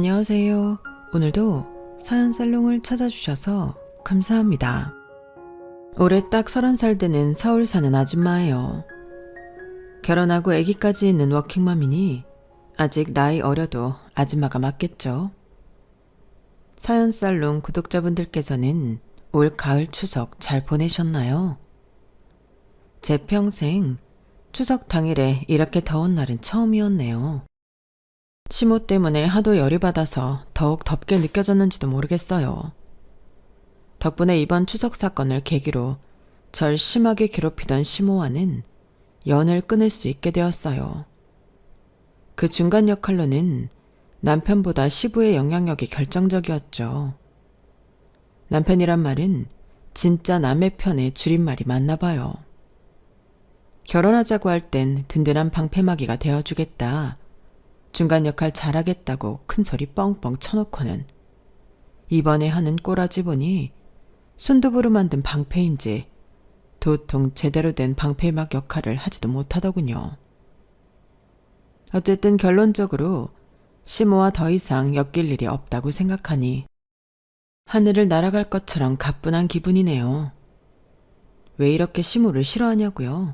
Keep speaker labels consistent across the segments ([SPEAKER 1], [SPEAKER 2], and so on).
[SPEAKER 1] 안녕하세요. 오늘도 사연 살롱을 찾아주셔서 감사합니다. 올해 딱 30살 되는 서울 사는 아줌마예요. 결혼하고 아기까지 있는 워킹맘이니 아직 나이 어려도 아줌마가 맞겠죠. 사연 살롱 구독자분들께서는 올 가을 추석 잘 보내셨나요? 제 평생 추석 당일에 이렇게 더운 날은 처음이었네요. 시모 때문에 하도 열이 받아서 더욱 덥게 느껴졌는지도 모르겠어요. 덕분에 이번 추석 사건을 계기로 절 심하게 괴롭히던 시모와는 연을 끊을 수 있게 되었어요. 그 중간 역할로는 남편보다 시부의 영향력이 결정적이었죠. 남편이란 말은 진짜 남의 편의 줄임말이 맞나 봐요. 결혼하자고 할 땐 든든한 방패막이가 되어주겠다. 중간 역할 잘하겠다고 큰소리 뻥뻥 쳐놓고는 이번에 하는 꼬라지 보니 순두부로 만든 방패인지 도통 제대로 된 방패막 역할을 하지도 못하더군요. 어쨌든 결론적으로 시모와 더 이상 엮일 일이 없다고 생각하니 하늘을 날아갈 것처럼 가뿐한 기분이네요. 왜 이렇게 시모를 싫어하냐고요?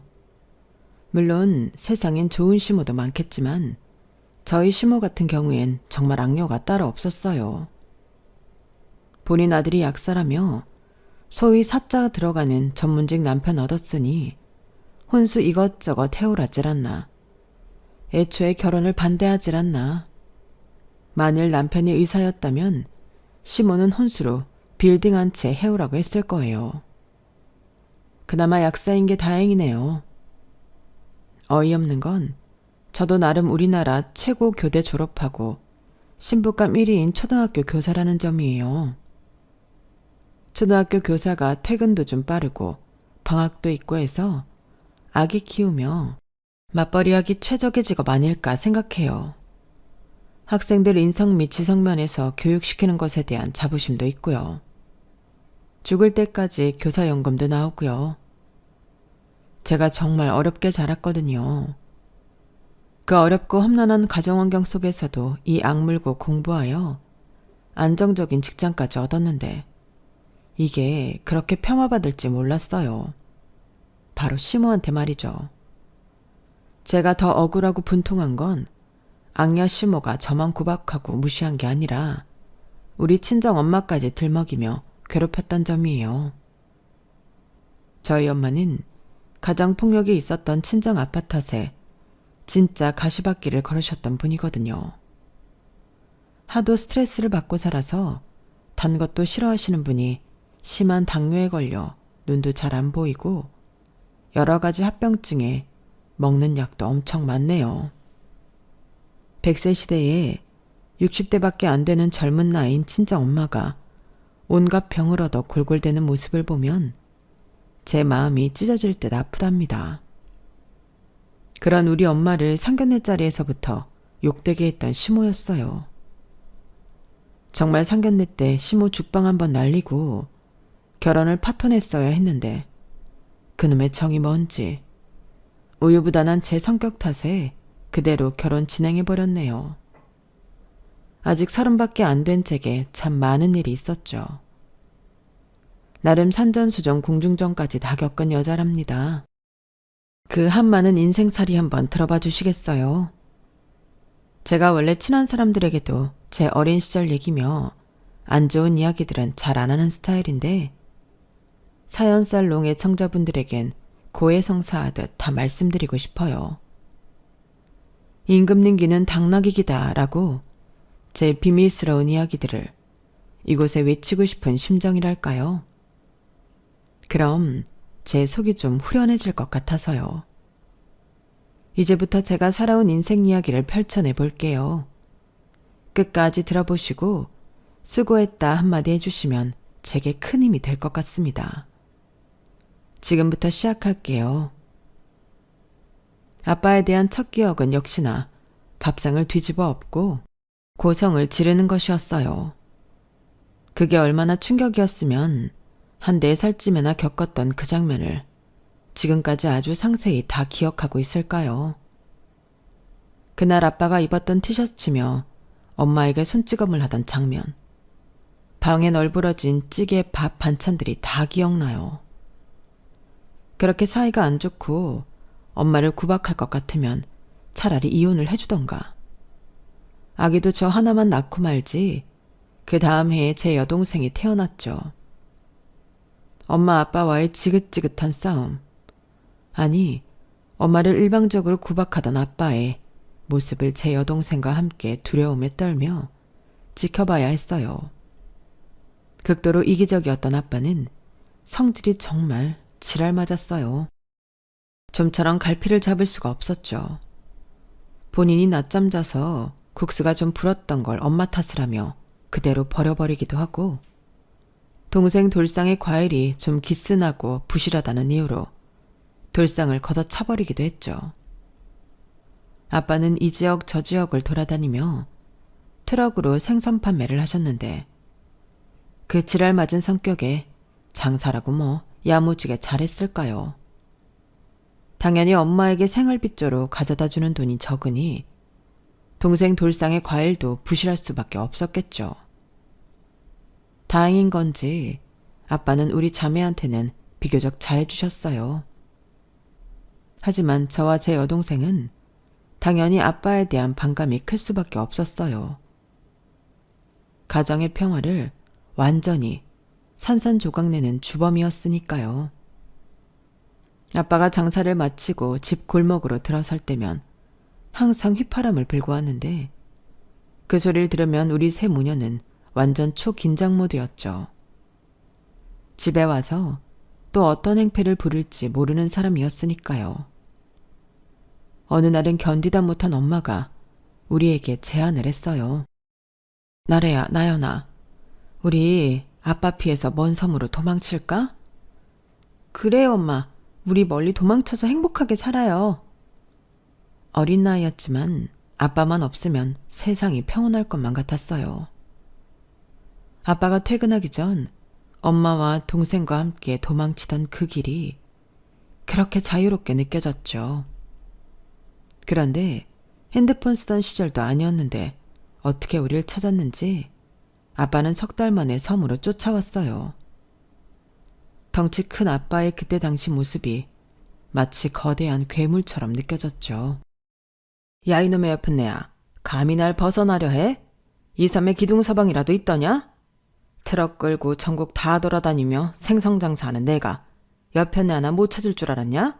[SPEAKER 1] 물론 세상엔 좋은 시모도 많겠지만 저희 시모 같은 경우엔 정말 악녀가 따로 없었어요. 본인 아들이 약사라며 소위 사자 들어가는 전문직 남편 얻었으니 혼수 이것저것 해오라질 않나. 애초에 결혼을 반대하질 않나. 만일 남편이 의사였다면 시모는 혼수로 빌딩 한 채 해오라고 했을 거예요. 그나마 약사인 게 다행이네요. 어이없는 건 저도 나름 우리나라 최고 교대 졸업하고 신부감 1위인 초등학교 교사라는 점이에요. 초등학교 교사가 퇴근도 좀 빠르고 방학도 있고 해서 아기 키우며 맞벌이하기 최적의 직업 아닐까 생각해요. 학생들 인성 및 지성 면에서 교육시키는 것에 대한 자부심도 있고요. 죽을 때까지 교사연금도 나오고요. 제가 정말 어렵게 자랐거든요. 그 어렵고 험난한 가정환경 속에서도 이 악물고 공부하여 안정적인 직장까지 얻었는데 이게 그렇게 폄하받을지 몰랐어요. 바로 시모한테 말이죠. 제가 더 억울하고 분통한 건 악녀 시모가 저만 구박하고 무시한 게 아니라 우리 친정 엄마까지 들먹이며 괴롭혔단 점이에요. 저희 엄마는 가정폭력이 있었던 친정 아빠 탓에 진짜 가시밭길을 걸으셨던 분이거든요. 하도 스트레스를 받고 살아서 단 것도 싫어하시는 분이 심한 당뇨에 걸려 눈도 잘 안 보이고 여러 가지 합병증에 먹는 약도 엄청 많네요. 100세 시대에 60대밖에 안 되는 젊은 나이인 친정엄마가 온갖 병을 얻어 골골대는 모습을 보면 제 마음이 찢어질 듯 아프답니다. 그런 우리 엄마를 상견례 자리에서부터 욕되게 했던 시모였어요. 정말 상견례 때 시모 죽방 한번 날리고 결혼을 파토냈어야 했는데 그놈의 정이 뭔지 우유부단한 제 성격 탓에 그대로 결혼 진행해버렸네요. 아직 30밖에 안 된 제게 참 많은 일이 있었죠. 나름 산전수전 공중전까지 다 겪은 여자랍니다. 그 한많은 인생살이 한번 들어봐 주시겠어요? 제가 원래 친한 사람들에게도 제 어린 시절 얘기며 안 좋은 이야기들은 잘 안 하는 스타일인데 사연살롱의 청자분들에겐 고해성사하듯 다 말씀드리고 싶어요. 임금님기는 당나귀기다 라고 제 비밀스러운 이야기들을 이곳에 외치고 싶은 심정이랄까요? 그럼 제 속이 좀 후련해질 것 같아서요. 이제부터 제가 살아온 인생 이야기를 펼쳐내 볼게요. 끝까지 들어보시고 수고했다 한마디 해주시면 제게 큰 힘이 될 것 같습니다. 지금부터 시작할게요. 아빠에 대한 첫 기억은 역시나 밥상을 뒤집어 엎고 고성을 지르는 것이었어요. 그게 얼마나 충격이었으면 한 4살쯤에나 겪었던 그 장면을 지금까지 아주 상세히 다 기억하고 있을까요? 그날 아빠가 입었던 티셔츠며 엄마에게 손찌검을 하던 장면, 방에 널브러진 찌개, 밥, 반찬들이 다 기억나요. 그렇게 사이가 안 좋고 엄마를 구박할 것 같으면 차라리 이혼을 해주던가. 아기도 저 하나만 낳고 말지 그 다음 해에 제 여동생이 태어났죠. 엄마 아빠와의 지긋지긋한 싸움. 아니, 엄마를 일방적으로 구박하던 아빠의 모습을 제 여동생과 함께 두려움에 떨며 지켜봐야 했어요. 극도로 이기적이었던 아빠는 성질이 정말 지랄 맞았어요. 좀처럼 갈피를 잡을 수가 없었죠. 본인이 낮잠 자서 국수가 좀 불었던 걸 엄마 탓을 하며 그대로 버려버리기도 하고, 동생 돌상의 과일이 좀 기스나고 부실하다는 이유로 돌상을 걷어차버리기도 했죠. 아빠는 이 지역 저 지역을 돌아다니며 트럭으로 생선 판매를 하셨는데 그 지랄 맞은 성격에 장사라고 뭐 야무지게 잘했을까요? 당연히 엄마에게 생활비조로 가져다 주는 돈이 적으니 동생 돌상의 과일도 부실할 수밖에 없었겠죠. 다행인 건지 아빠는 우리 자매한테는 비교적 잘해주셨어요. 하지만 저와 제 여동생은 당연히 아빠에 대한 반감이 클 수밖에 없었어요. 가정의 평화를 완전히 산산조각내는 주범이었으니까요. 아빠가 장사를 마치고 집 골목으로 들어설 때면 항상 휘파람을 불고 왔는데 그 소리를 들으면 우리 세 모녀는 완전 초긴장 모드였죠. 집에 와서 또 어떤 행패를 부릴지 모르는 사람이었으니까요. 어느 날은 견디다 못한 엄마가 우리에게 제안을 했어요. 나래야, 나연아, 우리 아빠 피해서 먼 섬으로 도망칠까? 그래, 엄마. 우리 멀리 도망쳐서 행복하게 살아요. 어린 나이였지만 아빠만 없으면 세상이 평온할 것만 같았어요. 아빠가 퇴근하기 전 엄마와 동생과 함께 도망치던 그 길이 그렇게 자유롭게 느껴졌죠. 그런데 핸드폰 쓰던 시절도 아니었는데 어떻게 우리를 찾았는지 아빠는 석 달 만에 섬으로 쫓아왔어요. 덩치 큰 아빠의 그때 당시 모습이 마치 거대한 괴물처럼 느껴졌죠. 야, 이놈의 예쁜 내야, 감히 날 벗어나려 해? 이 섬에 기둥서방이라도 있더냐? 트럭 끌고 전국 다 돌아다니며 생선장사하는 내가 옆편에 하나 못 찾을 줄 알았냐?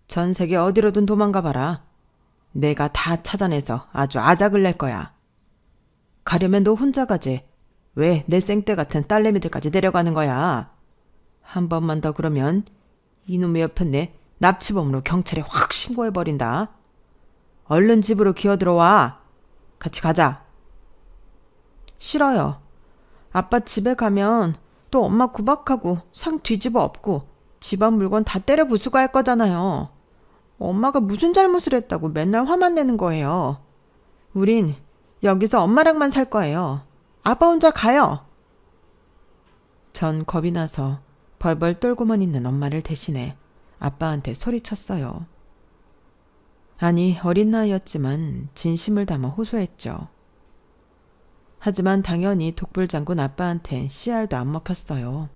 [SPEAKER 1] 전 세계 어디로든 도망가 봐라. 내가 다 찾아내서 아주 아작을 낼 거야. 가려면 너 혼자 가지. 왜 내 생떼 같은 딸내미들까지 데려가는 거야? 한 번만 더 그러면 이놈의 옆편 내 납치범으로 경찰에 확 신고해버린다. 얼른 집으로 기어들어와. 같이 가자. 싫어요. 아빠 집에 가면 또 엄마 구박하고 상 뒤집어 엎고 집안 물건 다 때려 부수고 할 거잖아요. 엄마가 무슨 잘못을 했다고 맨날 화만 내는 거예요. 우린 여기서 엄마랑만 살 거예요. 아빠 혼자 가요. 전 겁이 나서 벌벌 떨고만 있는 엄마를 대신해 아빠한테 소리쳤어요. 아니, 어린 나이였지만 진심을 담아 호소했죠. 하지만 당연히 독불장군 아빠한텐 씨알도 안 먹혔어요.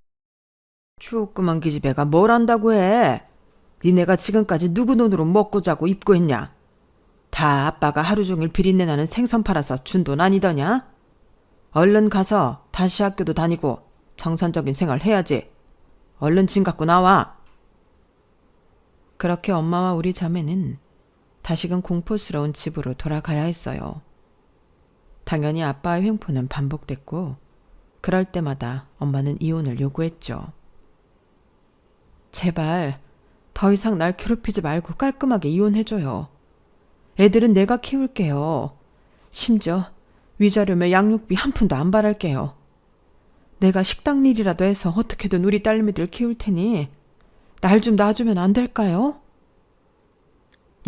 [SPEAKER 1] 추억그만 기집애가 뭘 안다고 해. 니네가 지금까지 누구 돈으로 먹고 자고 입고 했냐? 다 아빠가 하루 종일 비린내 나는 생선 팔아서 준 돈 아니더냐? 얼른 가서 다시 학교도 다니고 정상적인 생활 해야지. 얼른 짐 갖고 나와. 그렇게 엄마와 우리 자매는 다시금 공포스러운 집으로 돌아가야 했어요. 당연히 아빠의 횡포는 반복됐고 그럴 때마다 엄마는 이혼을 요구했죠. 제발 더 이상 날 괴롭히지 말고 깔끔하게 이혼해줘요. 애들은 내가 키울게요. 심지어 위자료며 양육비 한 푼도 안 바랄게요. 내가 식당 일이라도 해서 어떻게든 우리 딸내미들 키울 테니 날 좀 놔주면 안 될까요?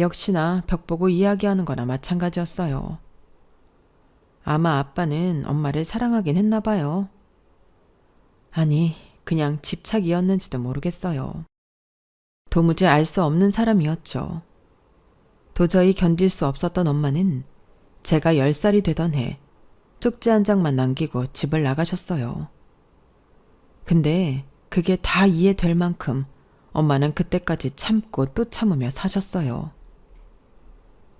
[SPEAKER 1] 역시나 벽 보고 이야기하는 거나 마찬가지였어요. 아마 아빠는 엄마를 사랑하긴 했나 봐요. 아니, 그냥 집착이었는지도 모르겠어요. 도무지 알 수 없는 사람이었죠. 도저히 견딜 수 없었던 엄마는 제가 10살이 되던 해 쪽지 한 장만 남기고 집을 나가셨어요. 근데 그게 다 이해될 만큼 엄마는 그때까지 참고 또 참으며 사셨어요.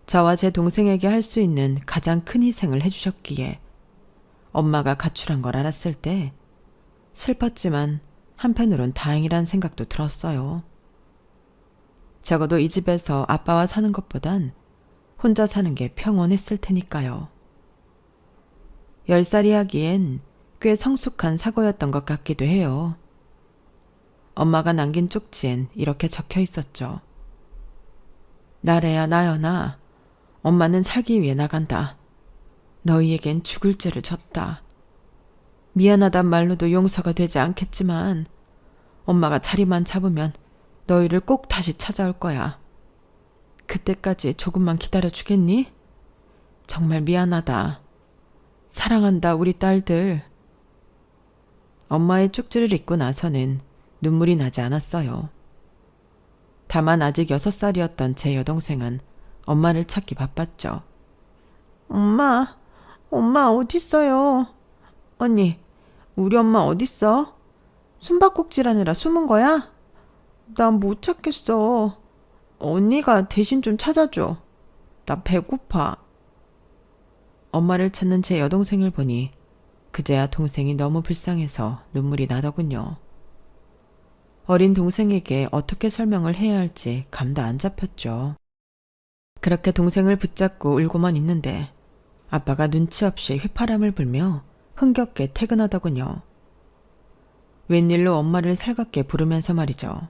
[SPEAKER 1] 저와 제 동생에게 할 수 있는 가장 큰 희생을 해주셨기에 엄마가 가출한 걸 알았을 때 슬펐지만 한편으론 다행이란 생각도 들었어요. 적어도 이 집에서 아빠와 사는 것보단 혼자 사는 게 평온했을 테니까요. 10살이 하기엔 꽤 성숙한 사고였던 것 같기도 해요. 엄마가 남긴 쪽지엔 이렇게 적혀 있었죠. 나래야 나연아, 엄마는 살기 위해 나간다. 너희에겐 죽을 죄를 졌다. 미안하단 말로도 용서가 되지 않겠지만 엄마가 자리만 잡으면 너희를 꼭 다시 찾아올 거야. 그때까지 조금만 기다려주겠니? 정말 미안하다. 사랑한다 우리 딸들. 엄마의 쪽지를 읽고 나서는 눈물이 나지 않았어요. 다만 아직 6살이었던 제 여동생은 엄마를 찾기 바빴죠. 엄마 어딨어요? 언니, 우리 엄마 어딨어? 숨바꼭질하느라 숨은 거야? 난 못 찾겠어. 언니가 대신 좀 찾아줘. 나 배고파. 엄마를 찾는 제 여동생을 보니 그제야 동생이 너무 불쌍해서 눈물이 나더군요. 어린 동생에게 어떻게 설명을 해야 할지 감도 안 잡혔죠. 그렇게 동생을 붙잡고 울고만 있는데 아빠가 눈치 없이 휘파람을 불며 흥겹게 퇴근하더군요. 웬일로 엄마를 살갑게 부르면서 말이죠.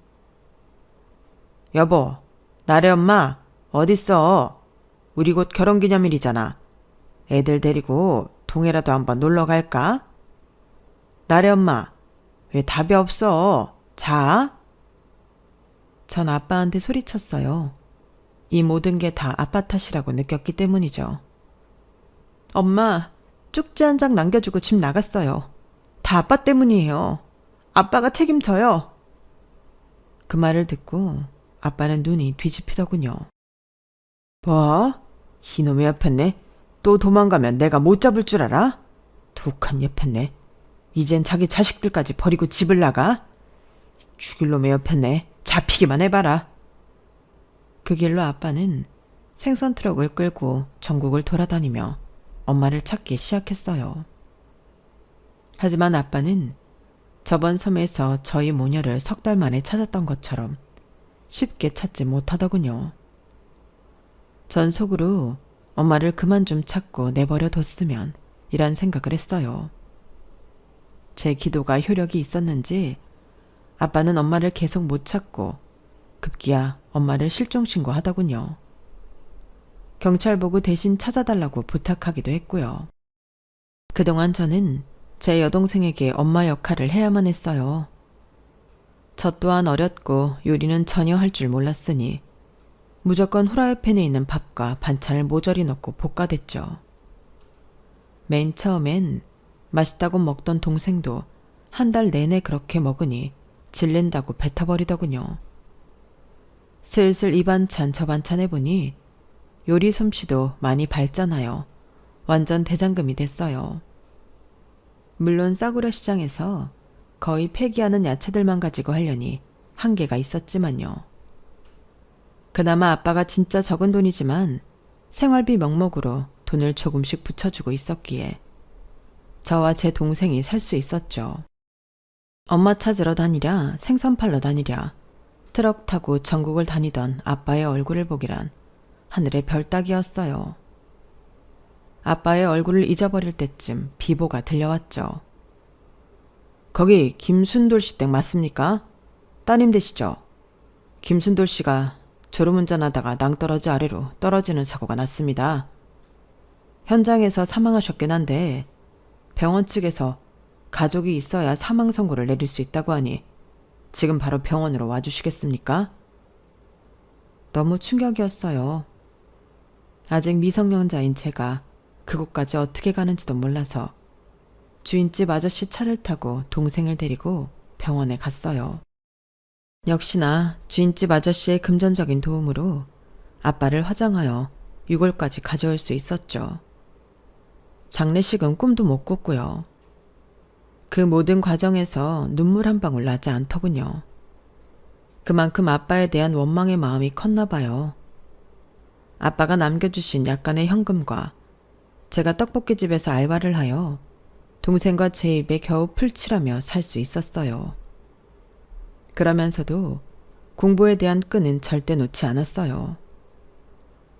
[SPEAKER 1] 여보, 나래 엄마 어딨어? 우리 곧 결혼기념일이잖아. 애들 데리고 동해라도 한번 놀러 갈까? 나래 엄마, 왜 답이 없어? 자? 전 아빠한테 소리쳤어요. 이 모든 게 다 아빠 탓이라고 느꼈기 때문이죠. 엄마, 쪽지 한 장 남겨주고 집 나갔어요. 다 아빠 때문이에요. 아빠가 책임져요. 그 말을 듣고 아빠는 눈이 뒤집히더군요. 뭐? 이놈의 여편네? 또 도망가면 내가 못 잡을 줄 알아? 독한 여편네. 이젠 자기 자식들까지 버리고 집을 나가? 죽일 놈의 여편네. 잡히기만 해봐라. 그 길로 아빠는 생선 트럭을 끌고 전국을 돌아다니며 엄마를 찾기 시작했어요. 하지만 아빠는 저번 섬에서 저희 모녀를 3달 만에 찾았던 것처럼 쉽게 찾지 못하더군요. 전 속으로 엄마를 그만 좀 찾고 내버려 뒀으면 이란 생각을 했어요. 제 기도가 효력이 있었는지 아빠는 엄마를 계속 못 찾고 급기야 엄마를 실종신고하더군요. 경찰 보고 대신 찾아달라고 부탁하기도 했고요. 그동안 저는 제 여동생에게 엄마 역할을 해야만 했어요. 저 또한 어렸고 요리는 전혀 할 줄 몰랐으니 무조건 후라이팬에 있는 밥과 반찬을 모조리 넣고 볶아댔죠. 맨 처음엔 맛있다고 먹던 동생도 한 달 내내 그렇게 먹으니 질린다고 뱉어버리더군요. 슬슬 이 반찬 저 반찬 해보니 요리 솜씨도 많이 발전하여 완전 대장금이 됐어요. 물론 싸구려 시장에서 거의 폐기하는 야채들만 가지고 하려니 한계가 있었지만요. 그나마 아빠가 진짜 적은 돈이지만 생활비 명목으로 돈을 조금씩 붙여주고 있었기에 저와 제 동생이 살 수 있었죠. 엄마 찾으러 다니랴 생선 팔러 다니랴 트럭 타고 전국을 다니던 아빠의 얼굴을 보기란 하늘의 별 따기였어요. 아빠의 얼굴을 잊어버릴 때쯤 비보가 들려왔죠. 거기 김순돌 씨 댁 맞습니까? 따님 되시죠? 김순돌 씨가 졸음운전하다가 낭떠러지 아래로 떨어지는 사고가 났습니다. 현장에서 사망하셨긴 한데 병원 측에서 가족이 있어야 사망 선고를 내릴 수 있다고 하니 지금 바로 병원으로 와주시겠습니까? 너무 충격이었어요. 아직 미성년자인 제가 그곳까지 어떻게 가는지도 몰라서 주인집 아저씨 차를 타고 동생을 데리고 병원에 갔어요. 역시나 주인집 아저씨의 금전적인 도움으로 아빠를 화장하여 유골까지 가져올 수 있었죠. 장례식은 꿈도 못 꿨고요. 그 모든 과정에서 눈물 한 방울 나지 않더군요. 그만큼 아빠에 대한 원망의 마음이 컸나 봐요. 아빠가 남겨주신 약간의 현금과 제가 떡볶이집에서 알바를 하여 동생과 제 입에 겨우 풀칠하며 살 수 있었어요. 그러면서도 공부에 대한 끈은 절대 놓지 않았어요.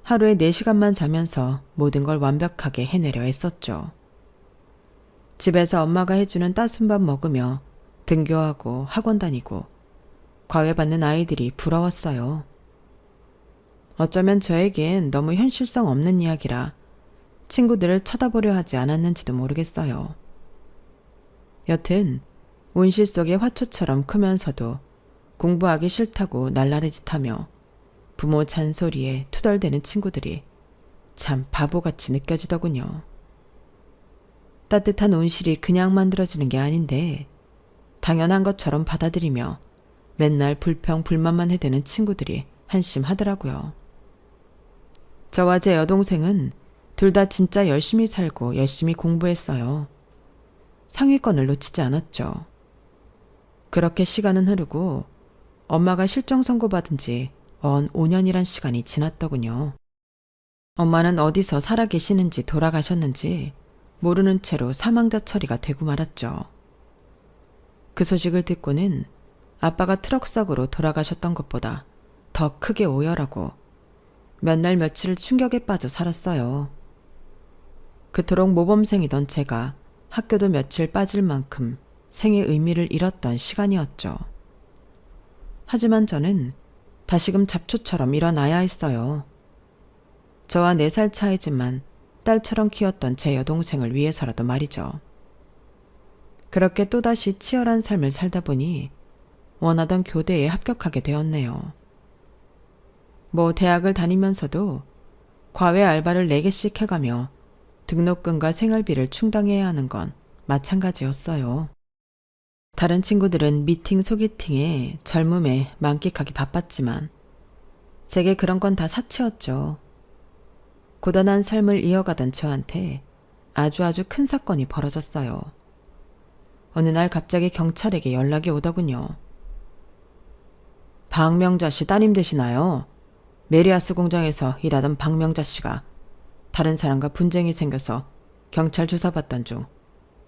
[SPEAKER 1] 하루에 4시간만 자면서 모든 걸 완벽하게 해내려 했었죠. 집에서 엄마가 해주는 따순 밥 먹으며 등교하고 학원 다니고 과외받는 아이들이 부러웠어요. 어쩌면 저에겐 너무 현실성 없는 이야기라 친구들을 쳐다보려 하지 않았는지도 모르겠어요. 여튼 온실 속의 화초처럼 크면서도 공부하기 싫다고 날라리 짓하며 부모 잔소리에 투덜대는 친구들이 참 바보같이 느껴지더군요. 따뜻한 온실이 그냥 만들어지는 게 아닌데 당연한 것처럼 받아들이며 맨날 불평 불만만 해대는 친구들이 한심하더라고요. 저와 제 여동생은 둘 다 진짜 열심히 살고 열심히 공부했어요. 상위권을 놓치지 않았죠. 그렇게 시간은 흐르고 엄마가 실종 선고받은 지 언 5년이란 시간이 지났더군요. 엄마는 어디서 살아계시는지 돌아가셨는지 모르는 채로 사망자 처리가 되고 말았죠. 그 소식을 듣고는 아빠가 트럭 사고로 돌아가셨던 것보다 더 크게 오열하고 몇 날 며칠을 충격에 빠져 살았어요. 그토록 모범생이던 제가 학교도 며칠 빠질 만큼 생의 의미를 잃었던 시간이었죠. 하지만 저는 다시금 잡초처럼 일어나야 했어요. 저와 4살 차이지만 딸처럼 키웠던 제 여동생을 위해서라도 말이죠. 그렇게 또다시 치열한 삶을 살다 보니 원하던 교대에 합격하게 되었네요. 뭐 대학을 다니면서도 과외 알바를 4개씩 해가며 등록금과 생활비를 충당해야 하는 건 마찬가지였어요. 다른 친구들은 미팅 소개팅에 젊음에 만끽하기 바빴지만 제게 그런 건 다 사치였죠. 고단한 삶을 이어가던 저한테 아주 큰 사건이 벌어졌어요. 어느 날 갑자기 경찰에게 연락이 오더군요. 박명자 씨 따님 되시나요? 메리아스 공장에서 일하던 박명자 씨가 다른 사람과 분쟁이 생겨서 경찰 조사받던 중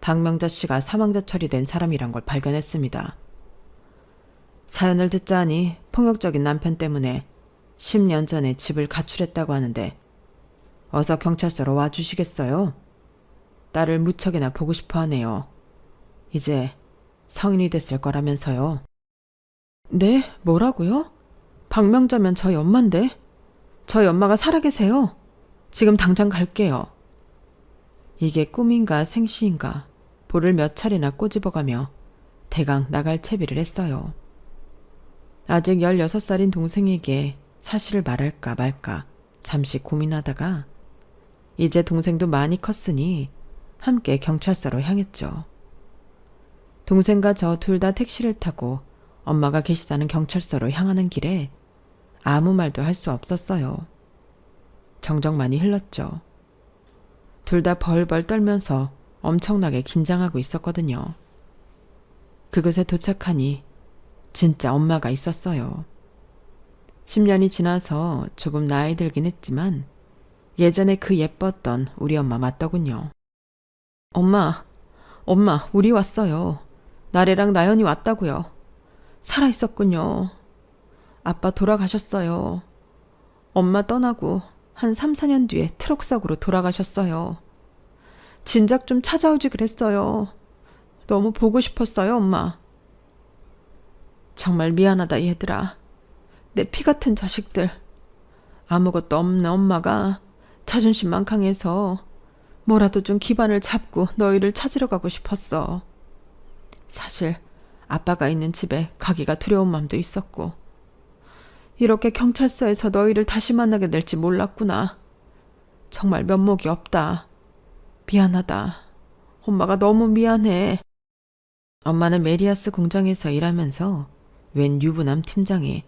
[SPEAKER 1] 박명자 씨가 사망자 처리된 사람이란 걸 발견했습니다. 사연을 듣자 하니 폭력적인 남편 때문에 10년 전에 집을 가출했다고 하는데 어서 경찰서로 와주시겠어요? 딸을 무척이나 보고 싶어 하네요. 이제 성인이 됐을 거라면서요. 네? 뭐라고요? 박명자면 저희 엄마인데? 저희 엄마가 살아계세요. 지금 당장 갈게요. 이게 꿈인가 생시인가 볼을 몇 차례나 꼬집어가며 대강 나갈 채비를 했어요. 아직 16살인 동생에게 사실을 말할까 말까 잠시 고민하다가 이제 동생도 많이 컸으니 함께 경찰서로 향했죠. 동생과 저 둘 다 택시를 타고 엄마가 계시다는 경찰서로 향하는 길에 아무 말도 할 수 없었어요. 정적 많이 흘렀죠. 둘 다 벌벌 떨면서 엄청나게 긴장하고 있었거든요. 그곳에 도착하니 진짜 엄마가 있었어요. 10년이 지나서 조금 나이 들긴 했지만 예전에 그 예뻤던 우리 엄마 맞더군요. 엄마, 우리 왔어요. 나래랑 나연이 왔다고요. 살아있었군요. 아빠 돌아가셨어요. 엄마 떠나고 한 3, 4년 뒤에 트럭 사고로 돌아가셨어요. 진작 좀 찾아오지 그랬어요. 너무 보고 싶었어요, 엄마. 정말 미안하다, 얘들아. 내 피 같은 자식들. 아무것도 없는 엄마가 자존심만 강해서 뭐라도 좀 기반을 잡고 너희를 찾으러 가고 싶었어. 사실 아빠가 있는 집에 가기가 두려운 마음도 있었고 이렇게 경찰서에서 너희를 다시 만나게 될지 몰랐구나. 정말 면목이 없다. 미안하다. 엄마가 너무 미안해. 엄마는 메리아스 공장에서 일하면서 웬 유부남 팀장이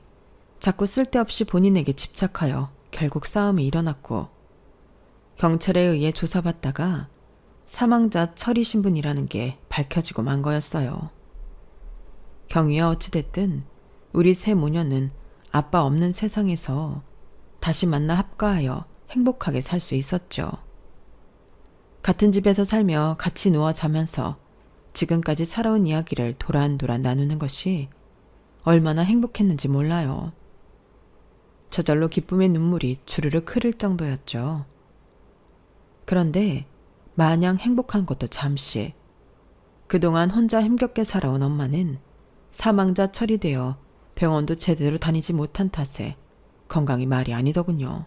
[SPEAKER 1] 자꾸 쓸데없이 본인에게 집착하여 결국 싸움이 일어났고 경찰에 의해 조사받다가 사망자 처리 신분이라는 게 밝혀지고 만 거였어요. 경위야 어찌됐든 우리 세 모녀는 아빠 없는 세상에서 다시 만나 합가하여 행복하게 살 수 있었죠. 같은 집에서 살며 같이 누워 자면서 지금까지 살아온 이야기를 도란도란 나누는 것이 얼마나 행복했는지 몰라요. 저절로 기쁨의 눈물이 주르륵 흐를 정도였죠. 그런데 마냥 행복한 것도 잠시. 그동안 혼자 힘겹게 살아온 엄마는 사망자 처리되어 병원도 제대로 다니지 못한 탓에 건강이 말이 아니더군요.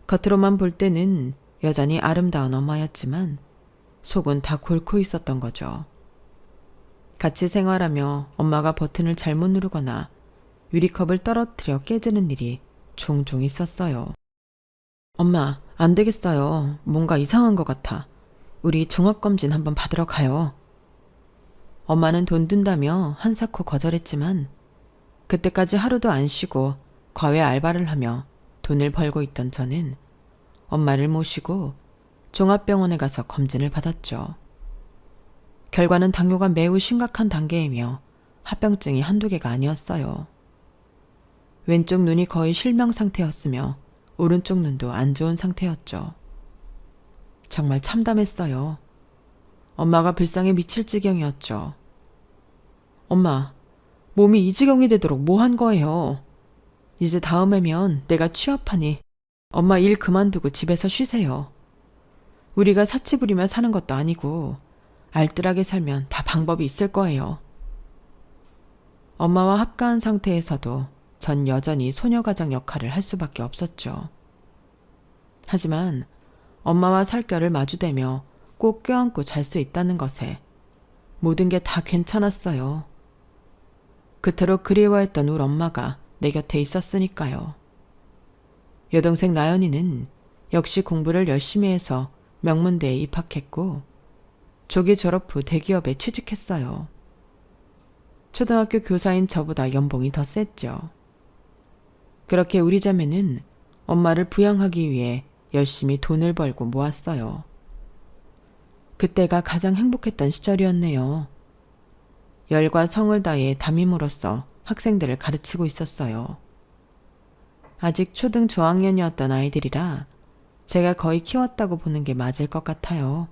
[SPEAKER 1] 겉으로만 볼 때는 여전히 아름다운 엄마였지만 속은 다 곪고 있었던 거죠. 같이 생활하며 엄마가 버튼을 잘못 누르거나 유리컵을 떨어뜨려 깨지는 일이 종종 있었어요. 엄마, 안 되겠어요. 뭔가 이상한 것 같아. 우리 종합검진 한번 받으러 가요. 엄마는 돈 든다며 한사코 거절했지만 그때까지 하루도 안 쉬고 과외 알바를 하며 돈을 벌고 있던 저는 엄마를 모시고 종합병원에 가서 검진을 받았죠. 결과는 당뇨가 매우 심각한 단계이며 합병증이 한두 개가 아니었어요. 왼쪽 눈이 거의 실명 상태였으며 오른쪽 눈도 안 좋은 상태였죠. 정말 참담했어요. 엄마가 불쌍해 미칠 지경이었죠. 엄마, 몸이 이 지경이 되도록 뭐 한 거예요? 이제 다음에면 내가 취업하니 엄마 일 그만두고 집에서 쉬세요. 우리가 사치 부리며 사는 것도 아니고 알뜰하게 살면 다 방법이 있을 거예요. 엄마와 합가한 상태에서도 전 여전히 소녀가장 역할을 할 수밖에 없었죠. 하지만 엄마와 살결을 마주대며 꼭 껴안고 잘 수 있다는 것에 모든 게 다 괜찮았어요. 그토록 그리워했던 우리 엄마가 내 곁에 있었으니까요. 여동생 나연이는 역시 공부를 열심히 해서 명문대에 입학했고 조기 졸업 후 대기업에 취직했어요. 초등학교 교사인 저보다 연봉이 더 셌죠. 그렇게 우리 자매는 엄마를 부양하기 위해 열심히 돈을 벌고 모았어요. 그때가 가장 행복했던 시절이었네요. 열과 성을 다해 담임으로써 학생들을 가르치고 있었어요. 아직 초등 저학년이었던 아이들이라 제가 거의 키웠다고 보는 게 맞을 것 같아요.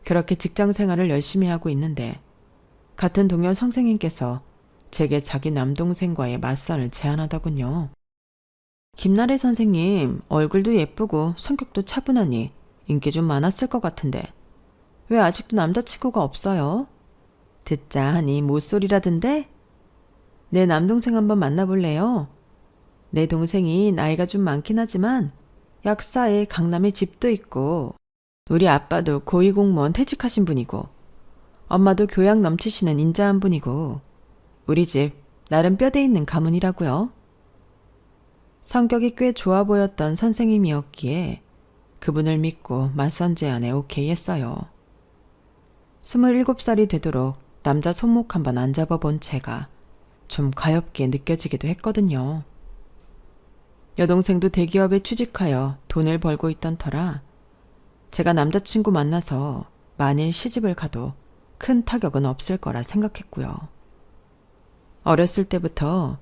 [SPEAKER 1] 그렇게 직장 생활을 열심히 하고 있는데 같은 동료 선생님께서 제게 자기 남동생과의 맞선을 제안하더군요. 김나래 선생님, 얼굴도 예쁘고 성격도 차분하니 인기 좀 많았을 것 같은데 왜 아직도 남자친구가 없어요? 듣자 하니 못소리라던데? 내 남동생 한번 만나볼래요? 내 동생이 나이가 좀 많긴 하지만 약사에 강남에 집도 있고 우리 아빠도 고위공무원 퇴직하신 분이고 엄마도 교양 넘치시는 인자한 분이고 우리 집 나름 뼈대 있는 가문이라고요. 성격이 꽤 좋아 보였던 선생님이었기에 그분을 믿고 맞선 제안에 오케이 했어요. 27살이 되도록 남자 손목 한번 안 잡아본 제가 좀 가엽게 느껴지기도 했거든요. 여동생도 대기업에 취직하여 돈을 벌고 있던 터라 제가 남자친구 만나서 만일 시집을 가도 큰 타격은 없을 거라 생각했고요. 어렸을 때부터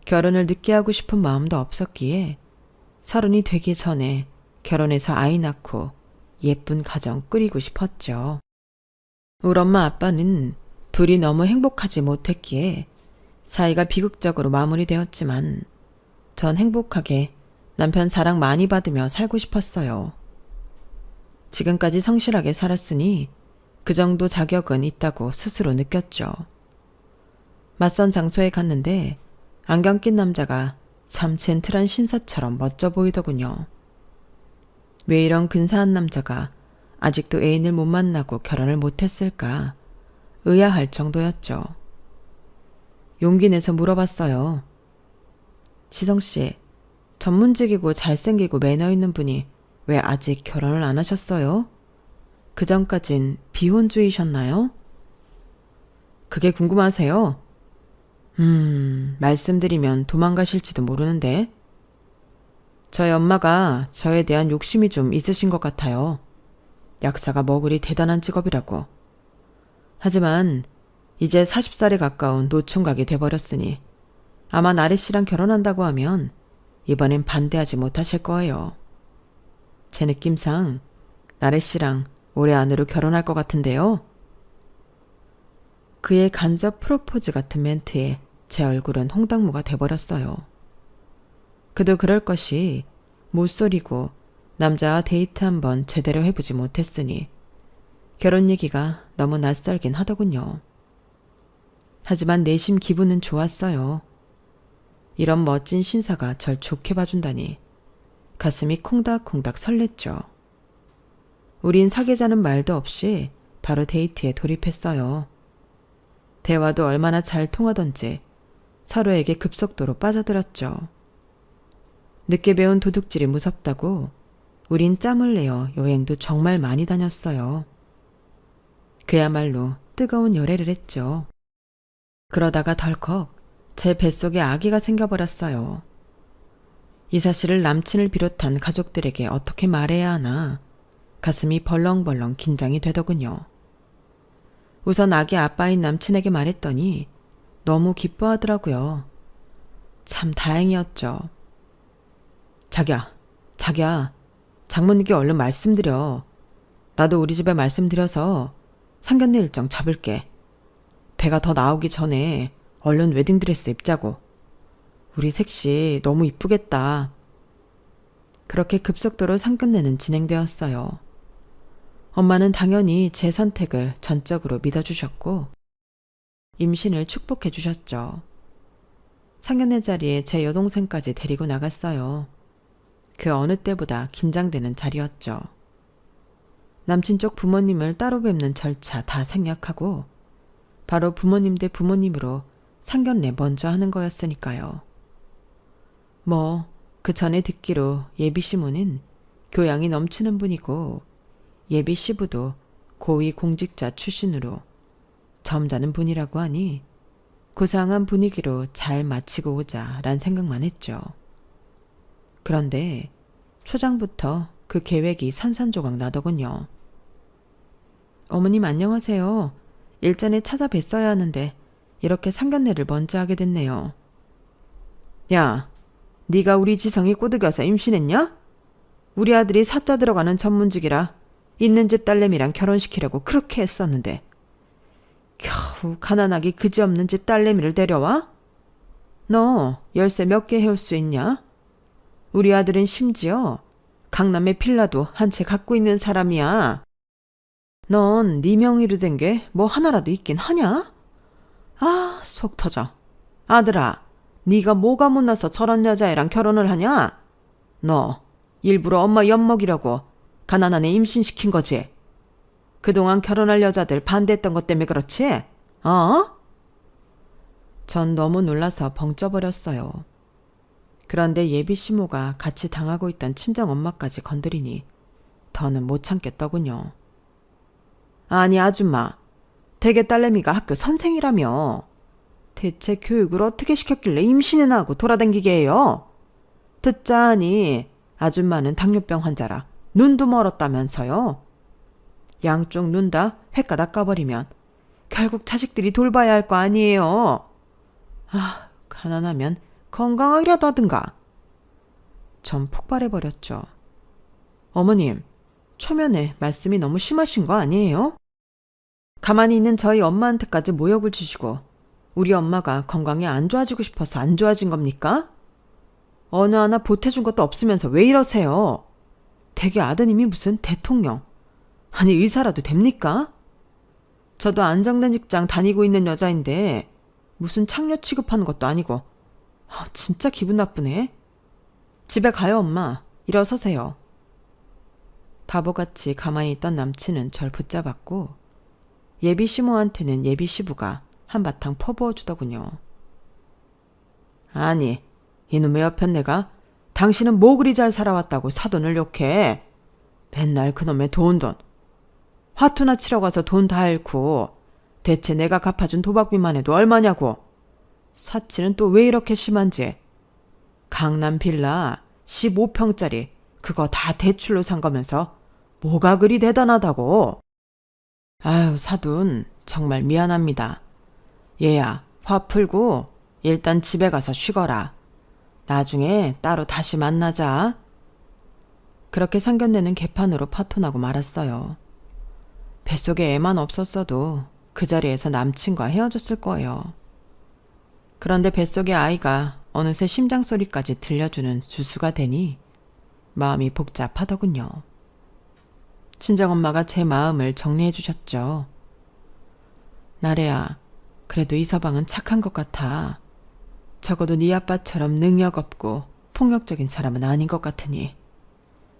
[SPEAKER 1] 결혼을 늦게 하고 싶은 마음도 없었기에 30이 되기 전에 결혼해서 아이 낳고 예쁜 가정 꾸리고 싶었죠. 우리 엄마 아빠는 둘이 너무 행복하지 못했기에 사이가 비극적으로 마무리되었지만 전 행복하게 남편 사랑 많이 받으며 살고 싶었어요. 지금까지 성실하게 살았으니 그 정도 자격은 있다고 스스로 느꼈죠. 맞선 장소에 갔는데 안경 낀 남자가 참 젠틀한 신사처럼 멋져 보이더군요. 왜 이런 근사한 남자가 아직도 애인을 못 만나고 결혼을 못했을까 의아할 정도였죠. 용기 내서 물어봤어요. 지성씨, 전문직이고 잘생기고 매너 있는 분이 왜 아직 결혼을 안 하셨어요? 그전까진 비혼주의셨나요? 그게 궁금하세요? 말씀드리면 도망가실지도 모르는데. 저희 엄마가 저에 대한 욕심이 좀 있으신 것 같아요. 약사가 뭐 그리 대단한 직업이라고. 하지만 이제 40살에 가까운 노총각이 돼버렸으니 아마 나래 씨랑 결혼한다고 하면 이번엔 반대하지 못하실 거예요. 제 느낌상 나래 씨랑 올해 안으로 결혼할 것 같은데요. 그의 간접 프로포즈 같은 멘트에 제 얼굴은 홍당무가 돼버렸어요. 그도 그럴 것이 모쏠이고 남자와 데이트 한번 제대로 해보지 못했으니 결혼 얘기가 너무 낯설긴 하더군요. 하지만 내심 기분은 좋았어요. 이런 멋진 신사가 절 좋게 봐준다니 가슴이 콩닥콩닥 설렜죠. 우린 사귀자는 말도 없이 바로 데이트에 돌입했어요. 대화도 얼마나 잘 통하던지 서로에게 급속도로 빠져들었죠. 늦게 배운 도둑질이 무섭다고 우린 짬을 내어 여행도 정말 많이 다녔어요. 그야말로 뜨거운 열애를 했죠. 그러다가 덜컥 제 뱃속에 아기가 생겨버렸어요. 이 사실을 남친을 비롯한 가족들에게 어떻게 말해야 하나 가슴이 벌렁벌렁 긴장이 되더군요. 우선 아기 아빠인 남친에게 말했더니 너무 기뻐하더라고요. 참 다행이었죠. 자기야, 장모님께 얼른 말씀드려. 나도 우리 집에 말씀드려서 상견례 일정 잡을게. 배가 더 나오기 전에 얼른 웨딩드레스 입자고. 우리 셋이 너무 이쁘겠다. 그렇게 급속도로 상견례는 진행되었어요. 엄마는 당연히 제 선택을 전적으로 믿어주셨고 임신을 축복해 주셨죠. 상견례 자리에 제 여동생까지 데리고 나갔어요. 그 어느 때보다 긴장되는 자리였죠. 남친 쪽 부모님을 따로 뵙는 절차 다 생략하고 바로 부모님 대 부모님으로 상견례 먼저 하는 거였으니까요. 그 전에 듣기로 예비 시모는 교양이 넘치는 분이고 예비 시부도 고위 공직자 출신으로 점잖은 분이라고 하니 고상한 분위기로 잘 마치고 오자란 생각만 했죠. 그런데 초장부터 그 계획이 산산조각 나더군요. 어머님 안녕하세요. 일전에 찾아뵀어야 하는데 이렇게 상견례를 먼저 하게 됐네요. 야, 네가 우리 지성이 꼬드겨서 임신했냐? 우리 아들이 사자 들어가는 전문직이라 있는 집 딸내미랑 결혼시키려고 그렇게 했었는데 겨우 가난하기 그지없는 집 딸내미를 데려와? 너 열쇠 몇 개 해올 수 있냐? 우리 아들은 심지어 강남의 빌라도 한 채 갖고 있는 사람이야. 넌 네 명의로 된 게 뭐 하나라도 있긴 하냐? 아, 속 터져. 아들아, 네가 뭐가 못나서 저런 여자애랑 결혼을 하냐? 너 일부러 엄마 엿먹이려고 가난한 애 임신시킨 거지? 그동안 결혼할 여자들 반대했던 것 때문에 그렇지? 전 너무 놀라서 벙 쪄버렸어요. 그런데 예비 시모가 같이 당하고 있던 친정엄마까지 건드리니 더는 못 참겠더군요. 아니 아줌마, 대개 딸내미가 학교 선생이라며. 대체 교육을 어떻게 시켰길래 임신이나 하고 돌아다니게 해요? 듣자 하니 아줌마는 당뇨병 환자라 눈도 멀었다면서요. 양쪽 눈 다 횟가닥 까버리면 결국 자식들이 돌봐야 할 거 아니에요. 아, 가난하면 건강하기라도 하든가. 전 폭발해버렸죠. 어머님, 초면에 말씀이 너무 심하신 거 아니에요? 가만히 있는 저희 엄마한테까지 모욕을 주시고 우리 엄마가 건강이 안 좋아지고 싶어서 안 좋아진 겁니까? 어느 하나 보태준 것도 없으면서 왜 이러세요? 대개 아드님이 무슨 대통령, 아니 의사라도 됩니까? 저도 안정된 직장 다니고 있는 여자인데 무슨 창녀 취급하는 것도 아니고. 진짜 기분 나쁘네. 집에 가요 엄마. 일어서세요. 바보같이 가만히 있던 남친은 절 붙잡았고 예비 시모한테는 예비 시부가 한바탕 퍼부어 주더군요. 아니, 이놈의 여편네가 당신은 뭐 그리 잘 살아왔다고 사돈을 욕해. 맨날 그놈의 돈. 화투나 치러 가서 돈 다 잃고 대체 내가 갚아준 도박비만 해도 얼마냐고. 사치는 또 왜 이렇게 심한지. 강남 빌라 15평짜리 그거 다 대출로 산 거면서 뭐가 그리 대단하다고. 아유, 사돈, 정말 미안합니다. 얘야, 화 풀고 일단 집에 가서 쉬거라. 나중에 따로 다시 만나자. 그렇게 상견례는 개판으로 파토나고 말았어요. 뱃속에 애만 없었어도 그 자리에서 남친과 헤어졌을 거예요. 그런데 뱃속의 아이가 어느새 심장 소리까지 들려주는 주수가 되니 마음이 복잡하더군요. 친정엄마가 제 마음을 정리해 주셨죠. 나래야, 그래도 이 서방은 착한 것 같아. 적어도 네 아빠처럼 능력 없고 폭력적인 사람은 아닌 것 같으니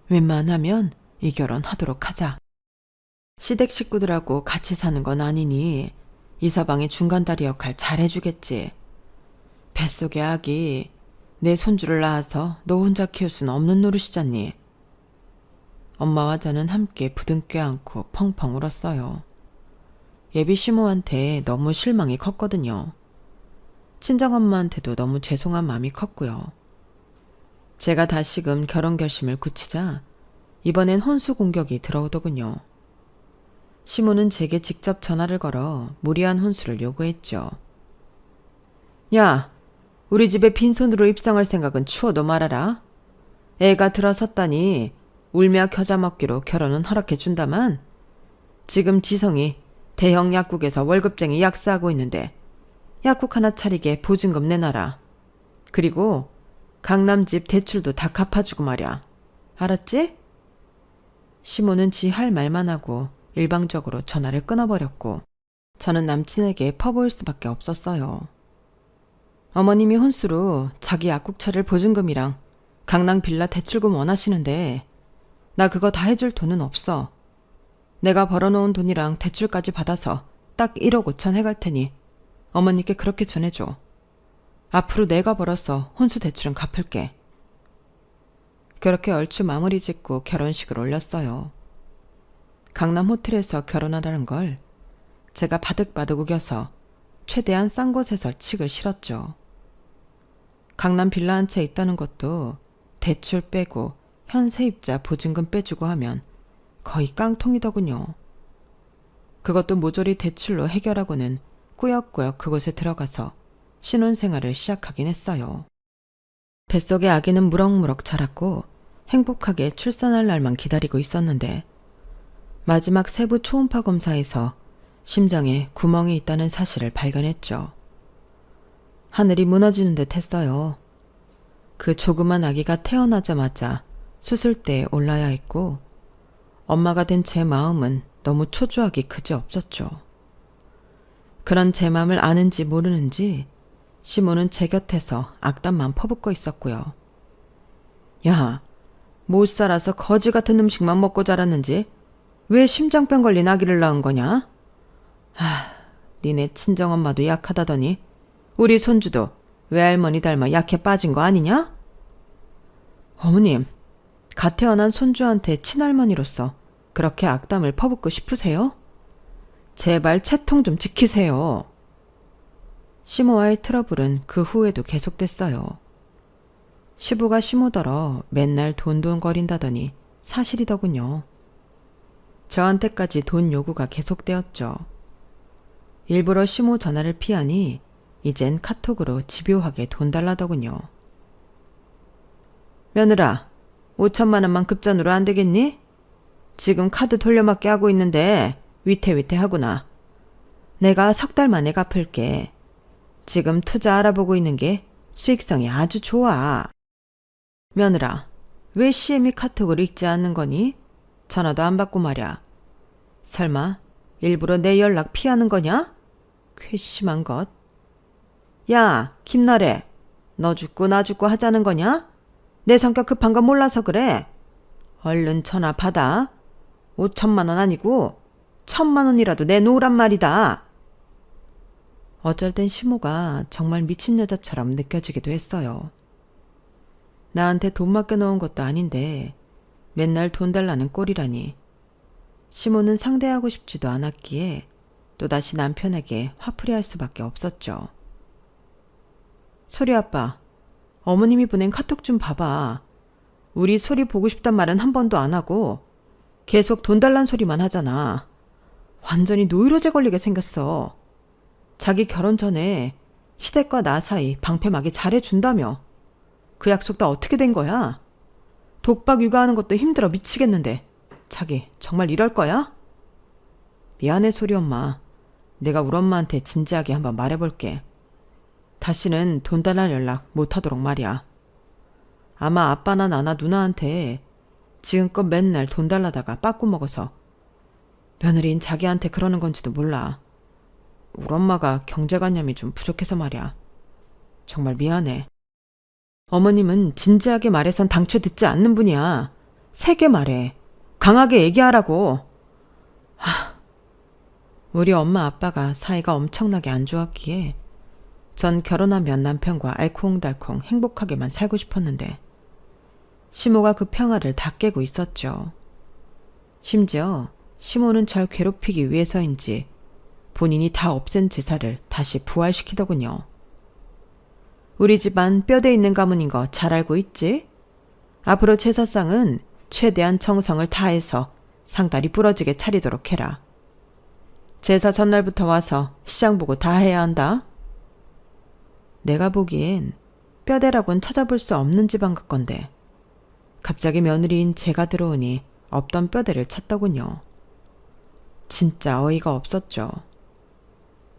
[SPEAKER 1] 웬만하면 이 결혼 하도록 하자. 시댁 식구들하고 같이 사는 건 아니니 이 서방이 중간다리 역할 잘해주겠지. 뱃속의 아기 내 손주를 낳아서 너 혼자 키울 수는 없는 노릇이잖니. 엄마와 저는 함께 부둥켜 안고 펑펑 울었어요. 예비 시모한테 너무 실망이 컸거든요. 친정엄마한테도 너무 죄송한 마음이 컸고요. 제가 다시금 결혼 결심을 굳히자 이번엔 혼수 공격이 들어오더군요. 시모는 제게 직접 전화를 걸어 무리한 혼수를 요구했죠. 야, 우리 집에 빈손으로 입성할 생각은 추워도 말아라. 애가 들어섰다니 울며 겨자 먹기로 결혼은 허락해 준다만 지금 지성이 대형 약국에서 월급쟁이 약사하고 있는데 약국 하나 차리게 보증금 내놔라. 그리고 강남집 대출도 다 갚아주고 말이야. 알았지? 시모는 지 할 말만 하고 일방적으로 전화를 끊어버렸고 저는 남친에게 퍼부을 수밖에 없었어요. 어머님이 혼수로 자기 약국차를 보증금이랑 강남 빌라 대출금 원하시는데 나 그거 다 해줄 돈은 없어. 내가 벌어놓은 돈이랑 대출까지 받아서 딱 1억 5천 해갈 테니 어머니께 그렇게 전해줘. 앞으로 내가 벌어서 혼수 대출은 갚을게. 그렇게 얼추 마무리 짓고 결혼식을 올렸어요. 강남 호텔에서 결혼하라는 걸 제가 바득바득 우겨서 최대한 싼 곳에서 칙을 실었죠. 강남 빌라 한 채 있다는 것도 대출 빼고 현 세입자 보증금 빼주고 하면 거의 깡통이더군요. 그것도 모조리 대출로 해결하고는 꾸역꾸역 그곳에 들어가서 신혼생활을 시작하긴 했어요. 뱃속의 아기는 무럭무럭 자랐고 행복하게 출산할 날만 기다리고 있었는데 마지막 세부 초음파 검사에서 심장에 구멍이 있다는 사실을 발견했죠. 하늘이 무너지는 듯 했어요. 그 조그만 아기가 태어나자마자 수술대에 올라야 했고 엄마가 된 제 마음은 너무 초조하기 그지없었죠. 그런 제 마음을 아는지 모르는지 시모는 제 곁에서 악담만 퍼붓고 있었고요. 야, 못 살아서 거지 같은 음식만 먹고 자랐는지 왜 심장병 걸린 아기를 낳은 거냐? 니네 친정엄마도 약하다더니 우리 손주도 외할머니 닮아 약해 빠진 거 아니냐? 어머님, 갓 태어난 손주한테 친할머니로서 그렇게 악담을 퍼붓고 싶으세요? 제발 채통 좀 지키세요. 시모와의 트러블은 그 후에도 계속됐어요. 시부가 시모더러 맨날 돈돈거린다더니 사실이더군요. 저한테까지 돈 요구가 계속되었죠. 일부러 시모 전화를 피하니 이젠 카톡으로 집요하게 돈 달라더군요. 며느라, 5천만 원만 급전으로 안 되겠니? 지금 카드 돌려막기 하고 있는데 위태위태하구나. 내가 석 달 만에 갚을게. 지금 투자 알아보고 있는 게 수익성이 아주 좋아. 며느라, 왜 CM이 카톡을 읽지 않는 거니? 전화도 안 받고 말야. 설마 일부러 내 연락 피하는 거냐? 괘씸한 것. 야, 김나래, 너 죽고 나 죽고 하자는 거냐? 내 성격 급한 거 몰라서 그래. 얼른 전화 받아. 5천만 원 아니고 1,000만 원이라도 내놓으란 말이다. 어쩔 땐 시모가 정말 미친 여자처럼 느껴지기도 했어요. 나한테 돈 맡겨놓은 것도 아닌데 맨날 돈 달라는 꼴이라니. 시모는 상대하고 싶지도 않았기에 또다시 남편에게 화풀이할 수밖에 없었죠. 소리 아빠, 어머님이 보낸 카톡 좀 봐봐. 우리 소리 보고 싶단 말은 한 번도 안 하고 계속 돈 달란 소리만 하잖아. 완전히 노이로제 걸리게 생겼어. 자기 결혼 전에 시댁과 나 사이 방패막이 잘해준다며. 그 약속 다 어떻게 된 거야? 독박 육아하는 것도 힘들어 미치겠는데 자기 정말 이럴 거야? 미안해 소리 엄마. 내가 우리 엄마한테 진지하게 한번 말해볼게. 다시는 돈 달랄 연락 못하도록 말이야. 아마 아빠나 나나 누나한테 지금껏 맨날 돈 달라다가 빠꾸 먹어서 며느리인 자기한테 그러는 건지도 몰라. 우리 엄마가 경제관념이 좀 부족해서 말이야. 정말 미안해. 어머님은 진지하게 말해선 당최 듣지 않는 분이야. 세게 말해. 강하게 얘기하라고. 우리 엄마 아빠가 사이가 엄청나게 안 좋았기에 전 결혼하면 남편과 알콩달콩 행복하게만 살고 싶었는데 시모가 그 평화를 다 깨고 있었죠. 심지어 시모는 절 괴롭히기 위해서인지 본인이 다 없앤 제사를 다시 부활시키더군요. 우리 집안 뼈대 있는 가문인 거 잘 알고 있지? 앞으로 제사상은 최대한 정성을 다해서 상다리 부러지게 차리도록 해라. 제사 전날부터 와서 시장 보고 다 해야 한다. 내가 보기엔 뼈대라곤 찾아볼 수 없는 집안 같건데 갑자기 며느리인 제가 들어오니 없던 뼈대를 찾더군요. 진짜 어이가 없었죠.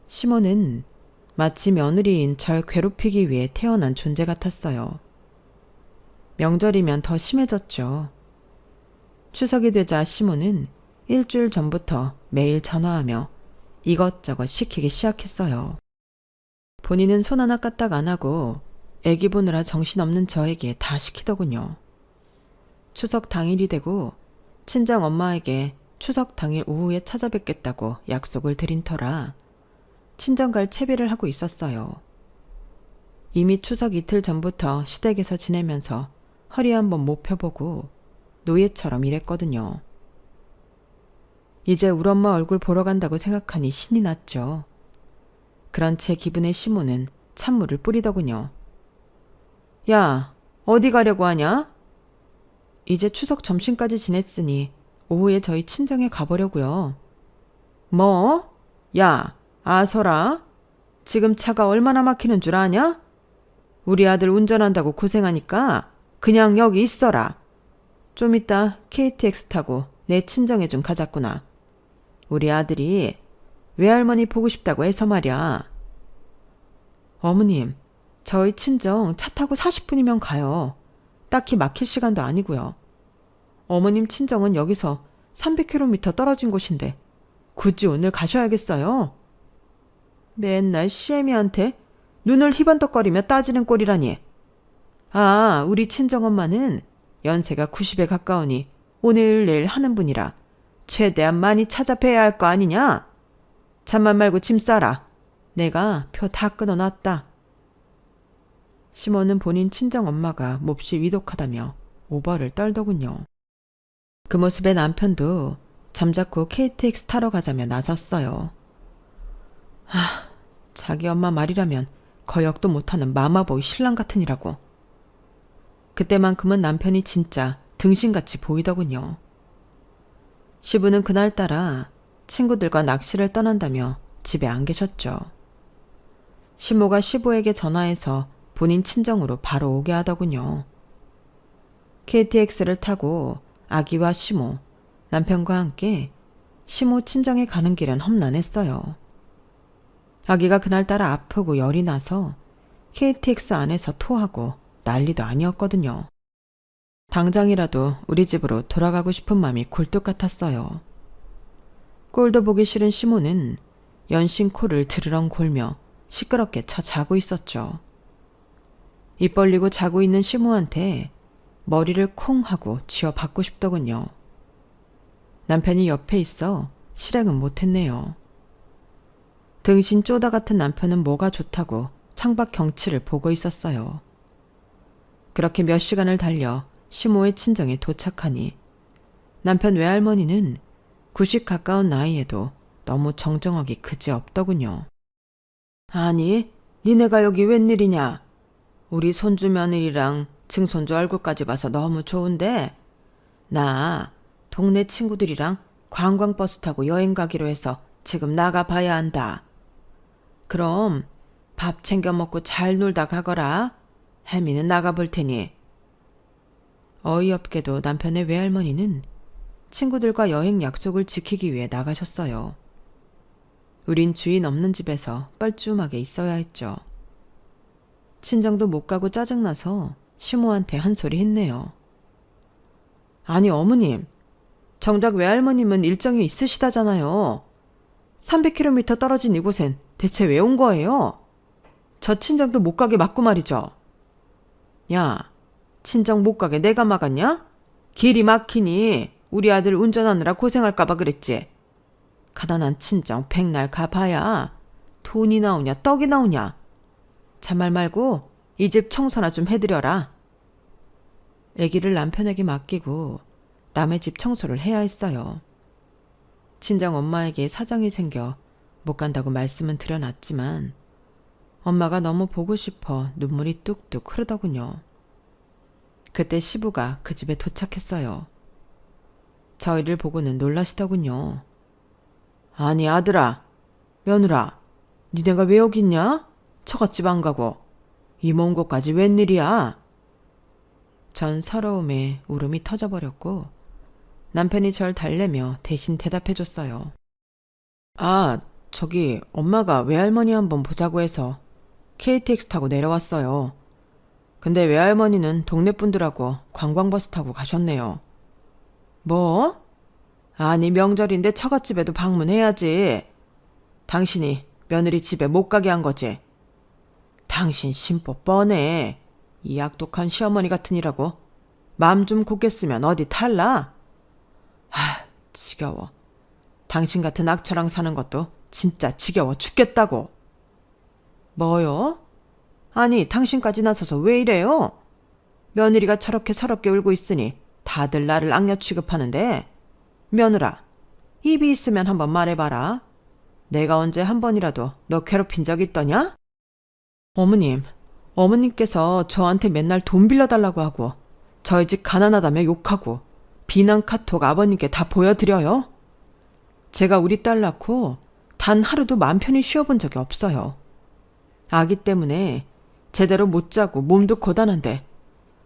[SPEAKER 1] 시모는 마치 며느리인 절 괴롭히기 위해 태어난 존재 같았어요. 명절이면 더 심해졌죠. 추석이 되자 시모는 일주일 전부터 매일 전화하며 이것저것 시키기 시작했어요. 본인은 손 하나 까딱 안 하고 애기 보느라 정신없는 저에게 다 시키더군요. 추석 당일이 되고 친정 엄마에게 추석 당일 오후에 찾아뵙겠다고 약속을 드린 터라 친정 갈 채비를 하고 있었어요. 이미 추석 이틀 전부터 시댁에서 지내면서 허리 한번 못 펴보고 노예처럼 일했거든요. 이제 우리 엄마 얼굴 보러 간다고 생각하니 신이 났죠. 그런 제 기분에 시모는 찬물을 뿌리더군요. 야, 어디 가려고 하냐? 이제 추석 점심까지 지냈으니 오후에 저희 친정에 가보려고요. 뭐? 야, 아서라. 지금 차가 얼마나 막히는 줄 아냐? 우리 아들 운전한다고 고생하니까 그냥 여기 있어라. 좀 이따 KTX 타고 내 친정에 좀 가자꾸나. 우리 아들이 외할머니 보고 싶다고 해서 말이야. 어머님, 저희 친정 차 타고 40분이면 가요. 딱히 막힐 시간도 아니고요. 어머님 친정은 여기서 300km 떨어진 곳인데 굳이 오늘 가셔야겠어요? 맨날 시애미한테 눈을 희번덕거리며 따지는 꼴이라니. 아, 우리 친정엄마는 연세가 90에 가까우니 오늘 내일 하는 분이라 최대한 많이 찾아뵈야 할 거 아니냐? 잠만 말고 짐 싸라. 내가 표 다 끊어놨다. 시모는 본인 친정엄마가 몹시 위독하다며 오버를 떨더군요. 그 모습에 남편도 잠자코 KTX 타러 가자며 나섰어요. 자기 엄마 말이라면 거역도 못하는 마마보이 신랑 같으니라고. 그때만큼은 남편이 진짜 등신같이 보이더군요. 시부는 그날따라 친구들과 낚시를 떠난다며 집에 안 계셨죠. 시모가 시부에게 전화해서 본인 친정으로 바로 오게 하더군요. KTX를 타고 아기와 시모, 남편과 함께 시모 친정에 가는 길은 험난했어요. 아기가 그날따라 아프고 열이 나서 KTX 안에서 토하고 난리도 아니었거든요. 당장이라도 우리 집으로 돌아가고 싶은 마음이 굴뚝 같았어요. 꼴도 보기 싫은 시모는 연신 코를 드르렁 골며 시끄럽게 쳐 자고 있었죠. 입 벌리고 자고 있는 시모한테 머리를 콩 하고 쥐어받고 싶더군요. 남편이 옆에 있어 실행은 못했네요. 등신 쪼다 같은 남편은 뭐가 좋다고 창밖 경치를 보고 있었어요. 그렇게 몇 시간을 달려 시모의 친정에 도착하니 남편 외할머니는 90 가까운 나이에도 너무 정정하기 그지없더군요. 아니, 니네가 여기 웬일이냐? 우리 손주 며느리랑 증손주 얼굴까지 봐서 너무 좋은데 나 동네 친구들이랑 관광버스 타고 여행 가기로 해서 지금 나가봐야 한다. 그럼 밥 챙겨 먹고 잘 놀다 가거라. 혜미는 나가볼 테니. 어이없게도 남편의 외할머니는 친구들과 여행 약속을 지키기 위해 나가셨어요. 우린 주인 없는 집에서 뻘쭘하게 있어야 했죠. 친정도 못 가고 짜증나서 시모한테 한 소리 했네요. 아니 어머님, 정작 외할머님은 일정이 있으시다잖아요. 300km 떨어진 이곳엔 대체 왜 온 거예요? 저 친정도 못 가게 맞고 말이죠. 야, 친정 못 가게 내가 막았냐? 길이 막히니 우리 아들 운전하느라 고생할까봐 그랬지. 가난한 친정 백날 가봐야 돈이 나오냐 떡이 나오냐. 잔말 말고 이 집 청소나 좀 해드려라. 아기를 남편에게 맡기고 남의 집 청소를 해야 했어요. 친정 엄마에게 사정이 생겨 못 간다고 말씀은 드려놨지만 엄마가 너무 보고 싶어 눈물이 뚝뚝 흐르더군요. 그때 시부가 그 집에 도착했어요. 저희를 보고는 놀라시더군요. 아니 아들아, 며느라, 니네가 왜 여기 있냐? 처갓집 안 가고 이모 온 곳까지 웬일이야? 전 서러움에 울음이 터져버렸고 남편이 절 달래며 대신 대답해줬어요. 아, 저기 엄마가 외할머니 한번 보자고 해서 KTX 타고 내려왔어요. 근데 외할머니는 동네 분들하고 관광버스 타고 가셨네요. 뭐? 아니 명절인데 처갓집에도 방문해야지. 당신이 며느리 집에 못 가게 한 거지. 당신 심보 뻔해. 이 악독한 시어머니 같으니라고. 맘 좀 곱게 쓰면 어디 탈라? 아, 지겨워. 당신 같은 악처랑 사는 것도 진짜 지겨워 죽겠다고. 뭐요? 아니 당신까지 나서서 왜 이래요? 며느리가 저렇게 서럽게 울고 있으니 다들 나를 악녀 취급하는데 며느라, 입이 있으면 한번 말해봐라. 내가 언제 한 번이라도 너 괴롭힌 적 있더냐? 어머님, 어머님께서 저한테 맨날 돈 빌려달라고 하고 저희 집 가난하다며 욕하고 비난 카톡 아버님께 다 보여드려요. 제가 우리 딸 낳고 단 하루도 맘 편히 쉬어본 적이 없어요. 아기 때문에 제대로 못 자고 몸도 고단한데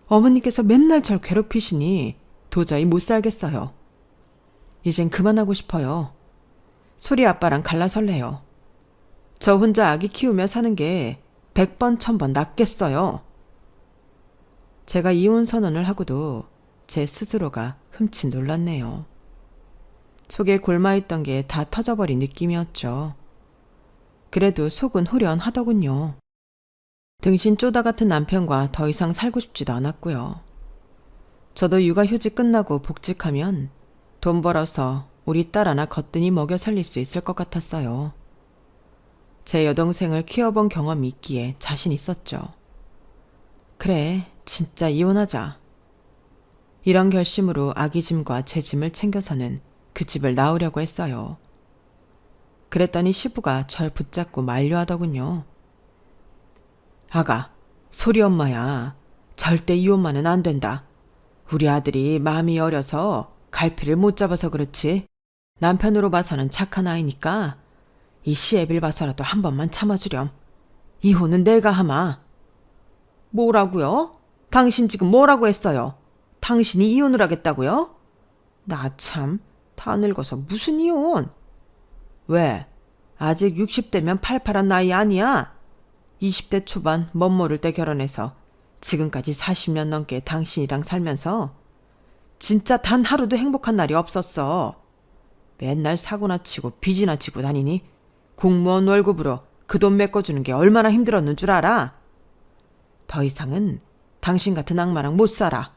[SPEAKER 1] 어머니께서 맨날 절 괴롭히시니 도저히 못 살겠어요. 이젠 그만하고 싶어요. 소리 아빠랑 갈라설래요. 저 혼자 아기 키우며 사는 게 100번 1000번 낫겠어요. 제가 이혼 선언을 하고도 제 스스로가 흠칫 놀랐네요. 속에 골마있던 게 다 터져버린 느낌이었죠. 그래도 속은 후련하더군요. 등신 쪼다 같은 남편과 더 이상 살고 싶지도 않았고요. 저도 육아휴직 끝나고 복직하면 돈 벌어서 우리 딸 하나 거뜬히 먹여 살릴 수 있을 것 같았어요. 제 여동생을 키워본 경험이 있기에 자신 있었죠. 그래, 진짜 이혼하자. 이런 결심으로 아기 짐과 제 짐을 챙겨서는 그 집을 나오려고 했어요. 그랬더니 시부가 절 붙잡고 만류하더군요. 아가, 소리 엄마야. 절대 이혼만은 안 된다. 우리 아들이 마음이 어려서 갈피를 못 잡아서 그렇지. 남편으로 봐서는 착한 아이니까 이 시애빌 봐서라도 한 번만 참아주렴. 이혼은 내가 하마. 뭐라고요? 당신 지금 뭐라고 했어요? 당신이 이혼을 하겠다고요? 나 참, 다 늙어서 무슨 이혼? 왜? 아직 60대면 팔팔한 나이 아니야? 20대 초반 멋 모를 때 결혼해서 지금까지 40년 넘게 당신이랑 살면서 진짜 단 하루도 행복한 날이 없었어. 맨날 사고나 치고 빚이나 지고 다니니 공무원 월급으로 그 돈 메꿔주는 게 얼마나 힘들었는 줄 알아? 더 이상은 당신 같은 악마랑 못 살아.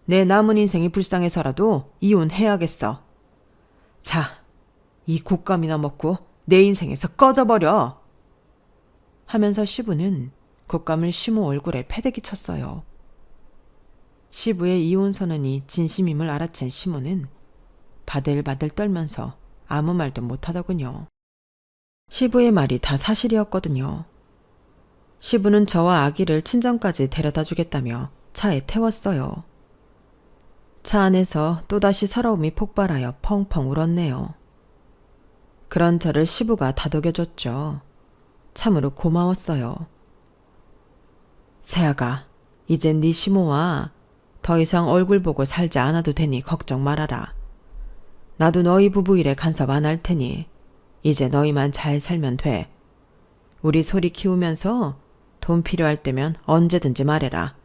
[SPEAKER 1] 내 남은 인생이 불쌍해서라도 이혼해야겠어. 자, 이 곶감이나 먹고 내 인생에서 꺼져버려. 하면서 시부는 곶감을 시모 얼굴에 패대기 쳤어요. 시부의 이혼 선언이 진심임을 알아챈 시모는 바들바들 떨면서 아무 말도 못하더군요. 시부의 말이 다 사실이었거든요. 시부는 저와 아기를 친정까지 데려다 주겠다며 차에 태웠어요. 차 안에서 또다시 서러움이 폭발하여 펑펑 울었네요. 그런 저를 시부가 다독여줬죠. 참으로 고마웠어요. 세아가, 이젠 네 시모와 더 이상 얼굴 보고 살지 않아도 되니 걱정 말아라. 나도 너희 부부 일에 간섭 안 할 테니 이제 너희만 잘 살면 돼. 우리 소리 키우면서 돈 필요할 때면 언제든지 말해라.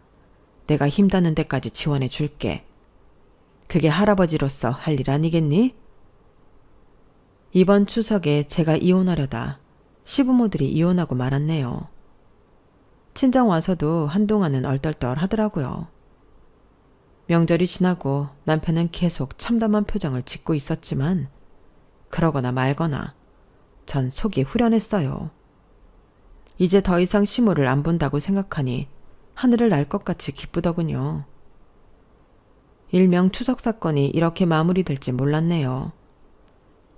[SPEAKER 1] 내가 힘닿는 데까지 지원해 줄게. 그게 할아버지로서 할 일 아니겠니? 이번 추석에 제가 이혼하려다 시부모들이 이혼하고 말았네요. 친정 와서도 한동안은 얼떨떨 하더라고요. 명절이 지나고 남편은 계속 참담한 표정을 짓고 있었지만 그러거나 말거나 전 속이 후련했어요. 이제 더 이상 시모를 안 본다고 생각하니 하늘을 날 것 같이 기쁘더군요. 일명 추석 사건이 이렇게 마무리될지 몰랐네요.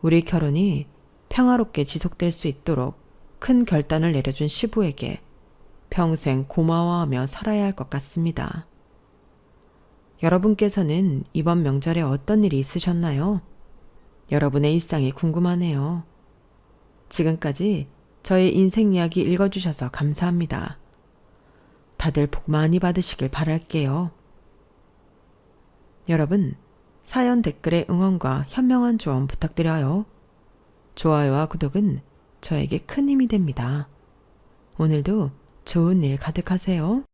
[SPEAKER 1] 우리 결혼이 평화롭게 지속될 수 있도록 큰 결단을 내려준 시부에게 평생 고마워하며 살아야 할 것 같습니다. 여러분께서는 이번 명절에 어떤 일이 있으셨나요? 여러분의 일상이 궁금하네요. 지금까지 저의 인생 이야기 읽어주셔서 감사합니다. 다들 복 많이 받으시길 바랄게요. 여러분, 사연 댓글에 응원과 현명한 조언 부탁드려요. 좋아요와 구독은 저에게 큰 힘이 됩니다. 오늘도 좋은 일 가득하세요.